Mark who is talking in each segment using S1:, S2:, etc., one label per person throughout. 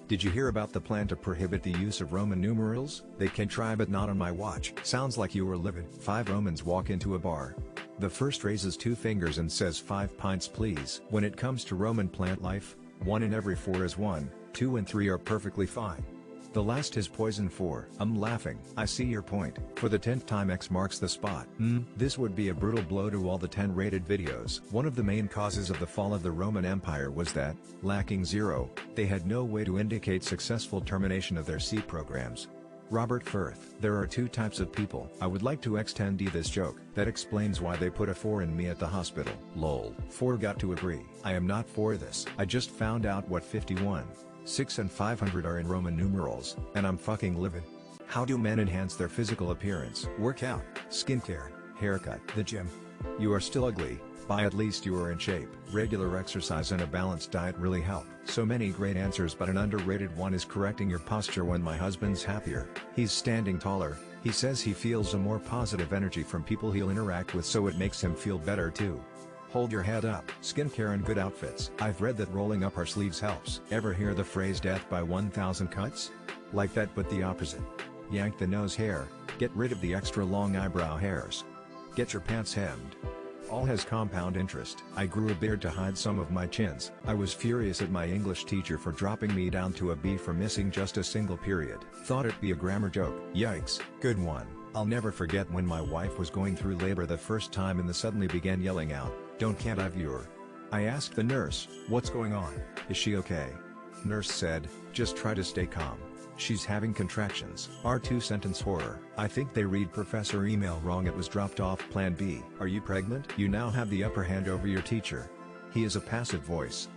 S1: Did you hear about the plan to prohibit the use of Roman numerals? They can try but not on my watch. Sounds like you were livid. 5 Romans walk into a bar. The first raises 2 fingers and says 5 pints please. When it comes to Roman plant life, 1 in every 4 is 1, 2 and 3 are perfectly fine. The last is poison 4. I'm laughing. I see your point. For the 10th time X marks the spot. This would be a brutal blow to all the 10 rated videos. One of the main causes of the fall of the Roman Empire was that, lacking 0, they had no way to indicate successful termination of their C programs. Robert Firth. There are 2 types of people. I would like to extend this joke. That explains why they put a 4 in me at the hospital. Lol. 4 got to agree. I am not for this. I just found out what 51, 6 and 500 are in Roman numerals, and I'm fucking livid. How do men enhance their physical appearance? Workout, skincare, haircut, the gym. You are still ugly, but at least you are in shape. Regular exercise and a balanced diet really help. So many great answers, but an underrated one is correcting your posture when my husband's happier. He's standing taller. He says he feels a more positive energy from people he'll interact with, so it makes him feel better too. Hold your head up. Skincare and good outfits. I've read that rolling up our sleeves helps. Ever hear the phrase death by 1,000 cuts? Like that but the opposite. Yank the nose hair, get rid of the extra long eyebrow hairs. Get your pants hemmed. All has compound interest. I grew a beard to hide some of my chins. I was furious at my English teacher for dropping me down to a B for missing just a single period. Thought it'd be a grammar joke. Yikes. Good one. I'll never forget when my wife was going through labor the first time and suddenly began yelling out, can't I view her? I asked the nurse, what's going on? Is she okay? Nurse said, just try to stay calm. She's having contractions. Our 2-sentence horror. I think they read professor email wrong. It was dropped off plan B. Are you pregnant? You now have the upper hand over your teacher. He is a passive voice.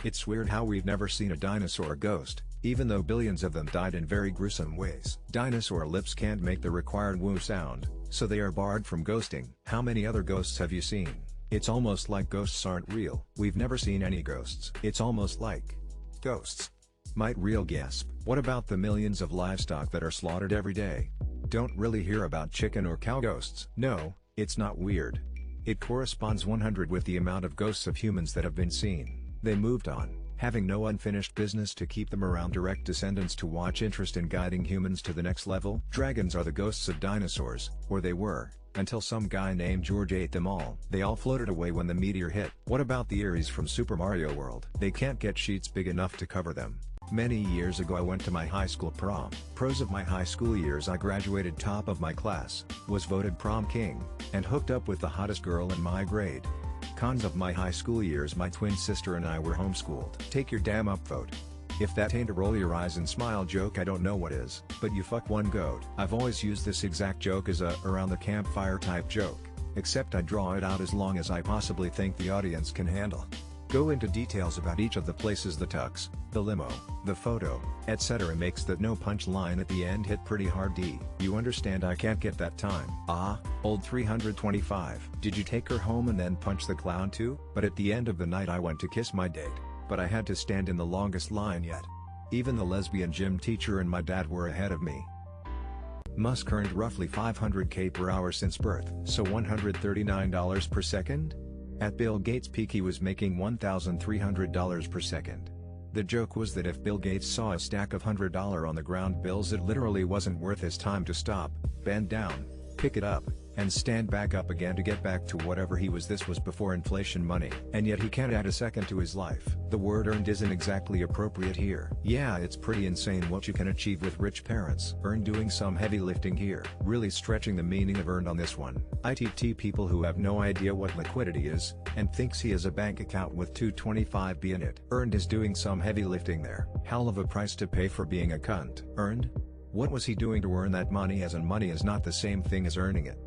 S1: It's weird how we've never seen a dinosaur ghost, even though billions of them died in very gruesome ways. Dinosaur lips can't make the required woo sound, so they are barred from ghosting. How many other ghosts have you seen? It's almost like ghosts aren't real. We've never seen any ghosts. It's almost like ghosts might real gasp. What about the millions of livestock that are slaughtered every day? Don't really hear about chicken or cow ghosts. No, it's not weird. It corresponds 100 with the amount of ghosts of humans that have been seen. They moved on, having no unfinished business to keep them around. Direct descendants to watch interest in guiding humans to the next level. Dragons are the ghosts of dinosaurs, or they were, until some guy named George ate them all. They all floated away when the meteor hit. What about the Eries from Super Mario World? They can't get sheets big enough to cover them. Many years ago I went to my high school prom. Pros of my high school years: I graduated top of my class, was voted prom king, and hooked up with the hottest girl in my grade. Cons of my high school years: my twin sister and I were homeschooled. Take your damn up vote. If that ain't a roll your eyes and smile joke, I don't know what is. But you fuck one goat. I've always used this exact joke as a around the campfire type joke, except I draw it out as long as I possibly think the audience can handle. Go into details about each of the places: the tux, the limo, the photo, etc. Makes that no punchline at the end hit pretty hard. You understand I can't get that time. Old 325. Did you take her home and then punch the clown too? But at the end of the night I went to kiss my date, but I had to stand in the longest line yet. Even the lesbian gym teacher and my dad were ahead of me. Musk earned roughly $500K per hour since birth, so $139 per second? At Bill Gates' peak he was making $1,300 per second. The joke was that if Bill Gates saw a stack of $100 on the ground bills, it literally wasn't worth his time to stop, bend down, pick it up, and stand back up again to get back to whatever he was. This was before inflation money. And yet he can't add a second to his life. The word earned isn't exactly appropriate here. Yeah, it's pretty insane what you can achieve with rich parents. Earned doing some heavy lifting here. Really stretching the meaning of earned on this one. ITT people who have no idea what liquidity is, and thinks he has a bank account with 225B in it. Earned is doing some heavy lifting there. Hell of a price to pay for being a cunt. Earned? What was he doing to earn that money? As in, money is not the same thing as earning it.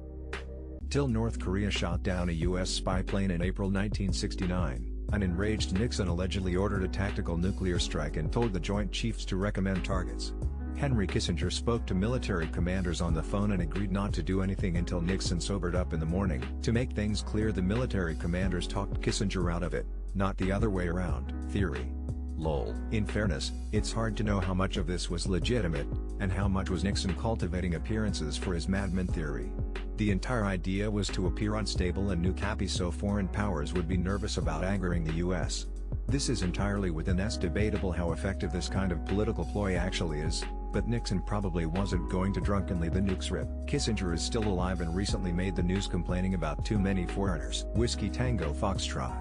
S1: Till North Korea shot down a US spy plane in April 1969, an enraged Nixon allegedly ordered a tactical nuclear strike and told the Joint Chiefs to recommend targets. Henry Kissinger spoke to military commanders on the phone and agreed not to do anything until Nixon sobered up in the morning. To make things clear, the military commanders talked Kissinger out of it, not the other way around. Theory. Lol. In fairness, it's hard to know how much of this was legitimate, and how much was Nixon cultivating appearances for his madman theory. The entire idea was to appear unstable and nuke happy so foreign powers would be nervous about angering the US. This is entirely within us debatable how effective this kind of political ploy actually is, but Nixon probably wasn't going to drunkenly the nukes rip. Kissinger is still alive and recently made the news complaining about too many foreigners. Whiskey Tango Foxtrot.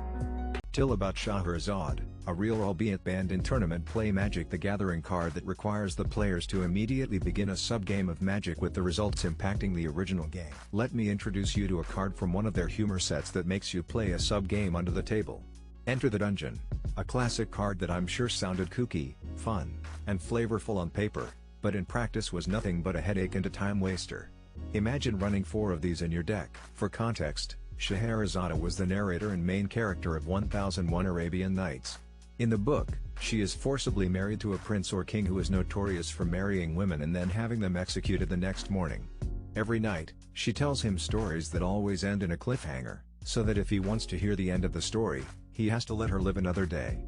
S1: Till about Shahrazad, a real albeit banned in tournament play Magic the Gathering card that requires the players to immediately begin a sub-game of Magic with the results impacting the original game. Let me introduce you to a card from one of their humor sets that makes you play a sub-game under the table. Enter the Dungeon, a classic card that I'm sure sounded kooky, fun, and flavorful on paper, but in practice was nothing but a headache and a time waster. Imagine running 4 of these in your deck. For context, Scheherazade was the narrator and main character of 1001 Arabian Nights. In the book, she is forcibly married to a prince or king who is notorious for marrying women and then having them executed the next morning. Every night, she tells him stories that always end in a cliffhanger, so that if he wants to hear the end of the story, he has to let her live another day.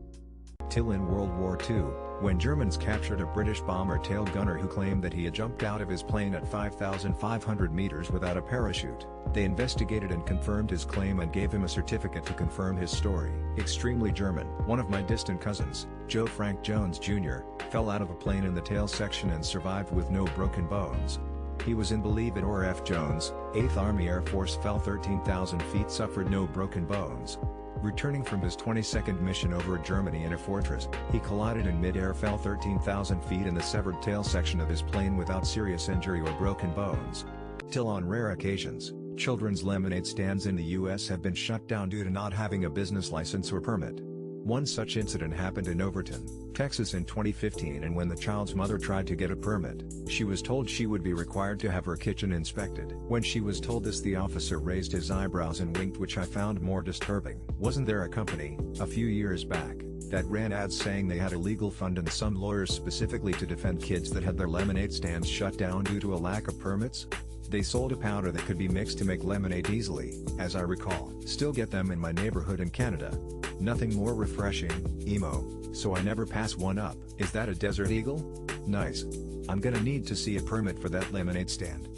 S1: Till in World War II, when Germans captured a British bomber tail gunner who claimed that he had jumped out of his plane at 5,500 meters without a parachute, they investigated and confirmed his claim and gave him a certificate to confirm his story. Extremely German. One of my distant cousins, Joe Frank Jones Jr., fell out of a plane in the tail section and survived with no broken bones. He was in Believe It or F. Jones, 8th Army Air Force, fell 13,000 feet, suffered no broken bones. Returning from his 22nd mission over Germany in a fortress, he collided in mid-air, fell 13,000 feet in the severed tail section of his plane without serious injury or broken bones. Till on rare occasions, children's lemonade stands in the US have been shut down due to not having a business license or permit. One such incident happened in Overton, Texas in 2015, and when the child's mother tried to get a permit, she was told she would be required to have her kitchen inspected. When she was told this, the officer raised his eyebrows and winked, which I found more disturbing. Wasn't there a company, a few years back, that ran ads saying they had a legal fund and some lawyers specifically to defend kids that had their lemonade stands shut down due to a lack of permits? They sold a powder that could be mixed to make lemonade easily, as I recall. Still get them in my neighborhood in Canada. Nothing more refreshing, emo, so I never pass one up. Is that a Desert Eagle? Nice. I'm gonna need to see a permit for that lemonade stand.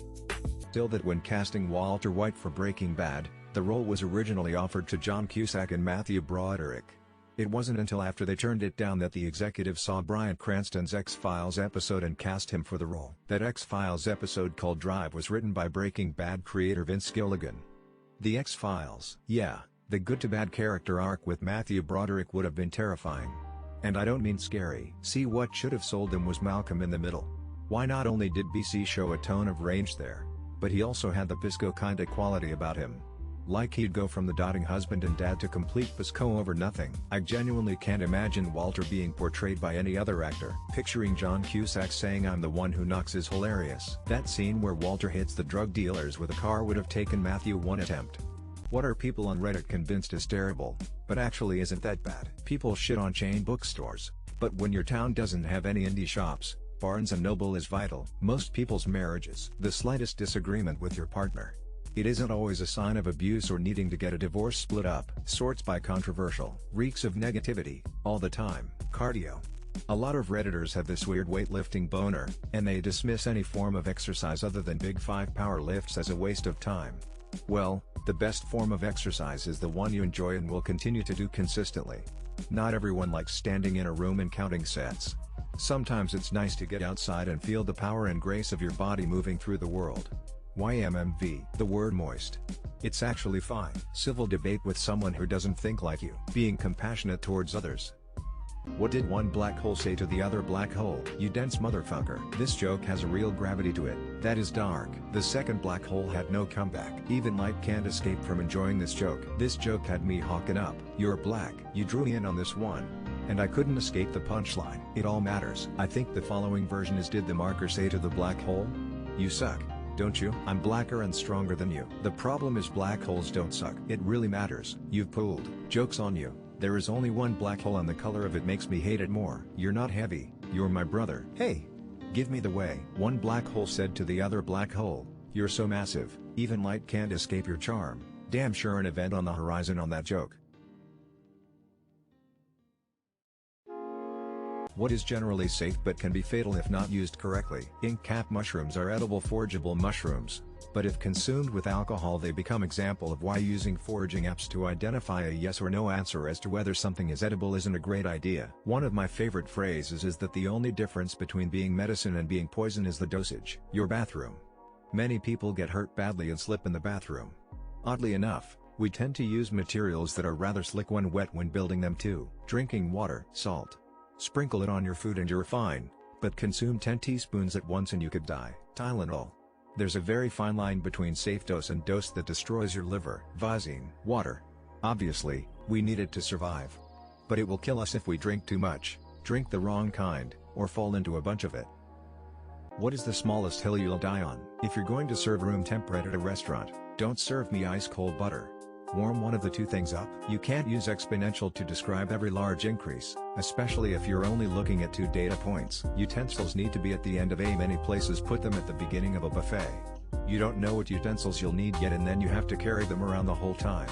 S1: Still that when casting Walter White for Breaking Bad, the role was originally offered to John Cusack and Matthew Broderick. It wasn't until after they turned it down that the executive saw Bryan Cranston's X-Files episode and cast him for the role. That X-Files episode called Drive was written by Breaking Bad creator Vince Gilligan. The X-Files. Yeah, the good to bad character arc with Matthew Broderick would have been terrifying. And I don't mean scary. See, what should have sold them was Malcolm in the Middle. Why not only did BC show a tone of range there, but he also had the Pisco kinda quality about him. Like he'd go from the doting husband and dad to complete Pisco over nothing. I genuinely can't imagine Walter being portrayed by any other actor. Picturing John Cusack saying "I'm the one who knocks" is hilarious. That scene where Walter hits the drug dealers with a car would have taken Matthew one attempt. What are people on Reddit convinced is terrible, but actually isn't that bad. People shit on chain bookstores, but when your town doesn't have any indie shops, Barnes & Noble is vital. Most people's marriages. The slightest disagreement with your partner. It isn't always a sign of abuse or needing to get a divorce. Split up. Sorts by controversial. Reeks of negativity, all the time. Cardio. A lot of Redditors have this weird weightlifting boner, and they dismiss any form of exercise other than big 5 power lifts as a waste of time. Well, the best form of exercise is the one you enjoy and will continue to do consistently. Not everyone likes standing in a room and counting sets. Sometimes it's nice to get outside and feel the power and grace of your body moving through the world. YMMV. The word moist. It's actually fine. Civil debate with someone who doesn't think like you. Being compassionate towards others. What did one black hole say to the other black hole? You dense motherfucker. This joke has a real gravity to it. That is dark. The second black hole had no comeback. Even light can't escape from enjoying this joke. This joke had me hawking up. You're black. You drew me in on this one. And I couldn't escape the punchline. It all matters. I think the following version is: did the marker say to the black hole, "You suck, don't you? I'm blacker and stronger than you." The problem is black holes don't suck. It really matters. You've pulled. Joke's on you. There is only one black hole and the color of it makes me hate it more. You're not heavy. You're my brother. Hey! Give me the way. One black hole said to the other black hole, "You're so massive, even light can't escape your charm." Damn sure an event on the horizon on that joke. What is generally safe but can be fatal if not used correctly? Ink cap mushrooms are edible forageable mushrooms, but if consumed with alcohol they become example of why using foraging apps to identify a yes or no answer as to whether something is edible isn't a great idea. One of my favorite phrases is that the only difference between being medicine and being poison is the dosage. Your bathroom. Many people get hurt badly and slip in the bathroom. Oddly enough, we tend to use materials that are rather slick when wet when building them too. Drinking water. Salt. Sprinkle it on your food and you're fine, but consume 10 teaspoons at once and you could die. Tylenol. There's a very fine line between safe dose and dose that destroys your liver. Visine. Water. Obviously, we need it to survive. But it will kill us if we drink too much, drink the wrong kind, or fall into a bunch of it. What is the smallest hill you'll die on? If you're going to serve room temp at a restaurant, don't serve me ice cold butter. Warm one of the two things up. You can't use exponential to describe every large increase, especially if you're only looking at 2 data points. Utensils need to be at the end of many places put them at the beginning of a buffet. You don't know what utensils you'll need yet and then you have to carry them around the whole time.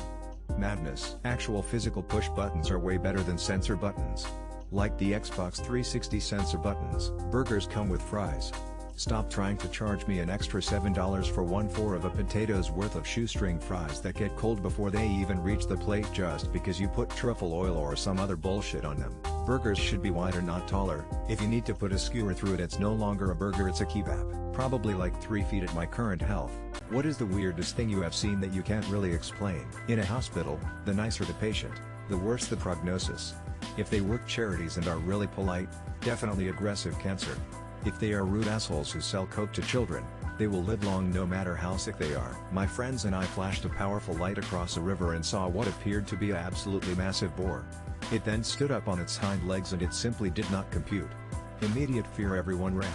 S1: Madness. Actual physical push buttons are way better than sensor buttons. Like the Xbox 360 sensor buttons. Burgers come with fries. Stop trying to charge me an extra $7 for 1/4 of a potato's worth of shoestring fries that get cold before they even reach the plate just because you put truffle oil or some other bullshit on them. Burgers should be wider not taller. If you need to put a skewer through it it's no longer a burger, it's a kebab. Probably like 3 feet at my current health. What is the weirdest thing you have seen that you can't really explain? In a hospital, the nicer the patient, the worse the prognosis. If they work charities and are really polite, definitely aggressive cancer. If they are rude assholes who sell coke to children, they will live long no matter how sick they are. My friends and I flashed a powerful light across a river and saw what appeared to be an absolutely massive boar. It then stood up on its hind legs and it simply did not compute. Immediate fear, everyone ran.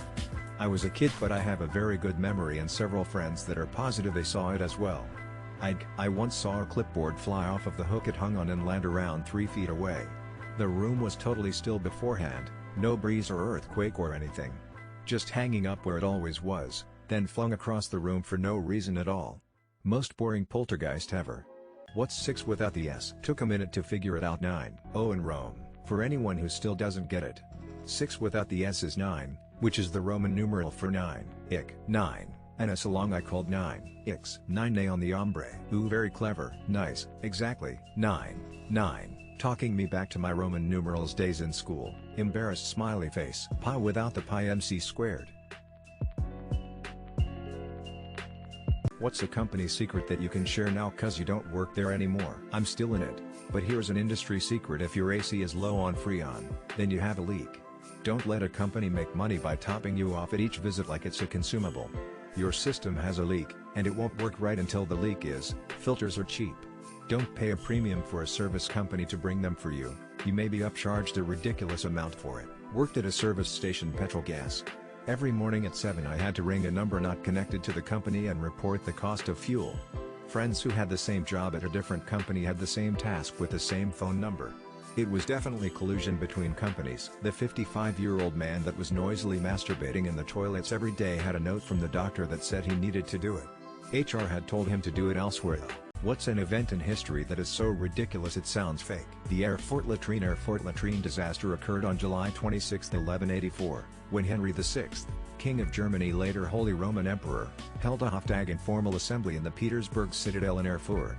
S1: I was a kid but I have a very good memory and several friends that are positive they saw it as well. I once saw a clipboard fly off of the hook it hung on and land around 3 feet away. The room was totally still beforehand, no breeze or earthquake or anything. Just hanging up where it always was, then flung across the room for no reason at all. Most boring poltergeist ever. What's 6 without the S? Took a minute to figure it out. 9. Oh, in Rome, for anyone who still doesn't get it. 6 without the S is 9, which is the Roman numeral for 9, ick, 9, and a salong I called 9, ix, 9 nay on the ombre. Ooh, very clever, nice, exactly, 9, 9. Talking me back to my Roman numerals days in school. Embarrassed smiley face. Pi without the pi MC squared. What's a company secret that you can share now cause you don't work there anymore? I'm still in it, but here's an industry secret: if your AC is low on Freon, then you have a leak. Don't let a company make money by topping you off at each visit like it's a consumable. Your system has a leak, and it won't work right until the leak is. Filters are cheap. Don't pay a premium for a service company to bring them for you. You may be upcharged a ridiculous amount for it. Worked at a service station, petrol gas. Every morning at 7 I had to ring a number not connected to the company and report the cost of fuel. Friends who had the same job at a different company had the same task with the same phone number. It was definitely collusion between companies. The 55-year-old man that was noisily masturbating in the toilets every day had a note from the doctor that said he needed to do it. HR had told him to do it elsewhere though. What's an event in history that is so ridiculous it sounds fake? The Erfurt latrine disaster occurred on July 26, 1184, when Henry VI, King of Germany, later Holy Roman Emperor, held a Hoftag informal assembly in the Petersburg Citadel in Erfurt.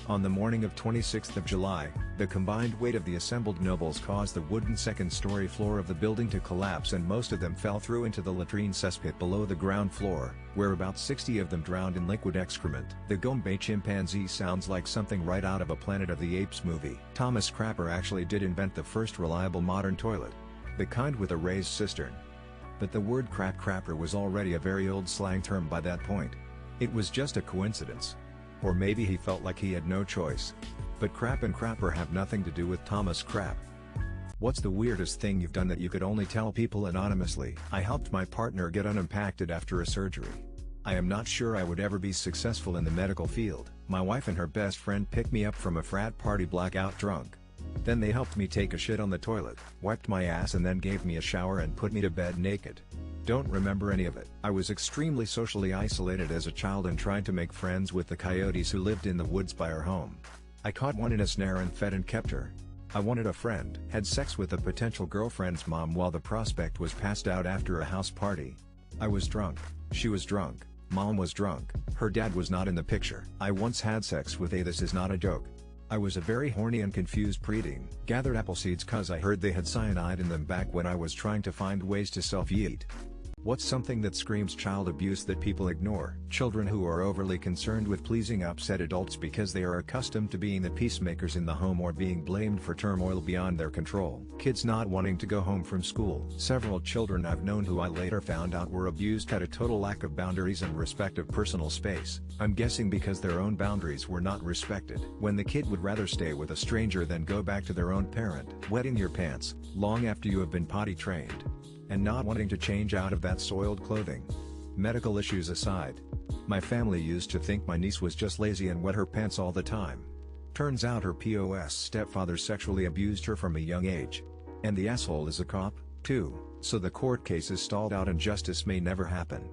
S1: On the morning of 26th of July, the combined weight of the assembled nobles caused the wooden second-story floor of the building to collapse and most of them fell through into the latrine cesspit below the ground floor, where about 60 of them drowned in liquid excrement. The Gombe chimpanzee sounds like something right out of a Planet of the Apes movie. Thomas Crapper actually did invent the first reliable modern toilet. The kind with a raised cistern. But the word crapper was already a very old slang term by that point. It was just a coincidence. Or maybe he felt like he had no choice. But crap and crapper have nothing to do with Thomas Crap. What's the weirdest thing you've done that you could only tell people anonymously? I helped my partner get unimpacted after a surgery. I am not sure I would ever be successful in the medical field. My wife and her best friend picked me up from a frat party blackout drunk. Then they helped me take a shit on the toilet, wiped my ass and then gave me a shower and put me to bed naked. Don't remember any of it. I was extremely socially isolated as a child and tried to make friends with the coyotes who lived in the woods by our home. I caught one in a snare and fed and kept her. I wanted a friend. Had sex with a potential girlfriend's mom while the prospect was passed out after a house party. I was drunk. She was drunk. Mom was drunk. Her dad was not in the picture. I once had sex with a this is not a joke. I was a very horny and confused preteen. Gathered apple seeds cause I heard they had cyanide in them back when I was trying to find ways to self-eat. What's something that screams child abuse that people ignore? Children who are overly concerned with pleasing upset adults because they are accustomed to being the peacemakers in the home or being blamed for turmoil beyond their control. Kids not wanting to go home from school. Several children I've known who I later found out were abused had a total lack of boundaries and respect of personal space. I'm guessing because their own boundaries were not respected. When the kid would rather stay with a stranger than go back to their own parent. Wetting your pants, long after you have been potty trained. And not wanting to change out of that soiled clothing. Medical issues aside. My family used to think my niece was just lazy and wet her pants all the time. Turns out her POS stepfather sexually abused her from a young age. And the asshole is a cop, too, so the court case is stalled out and justice may never happen.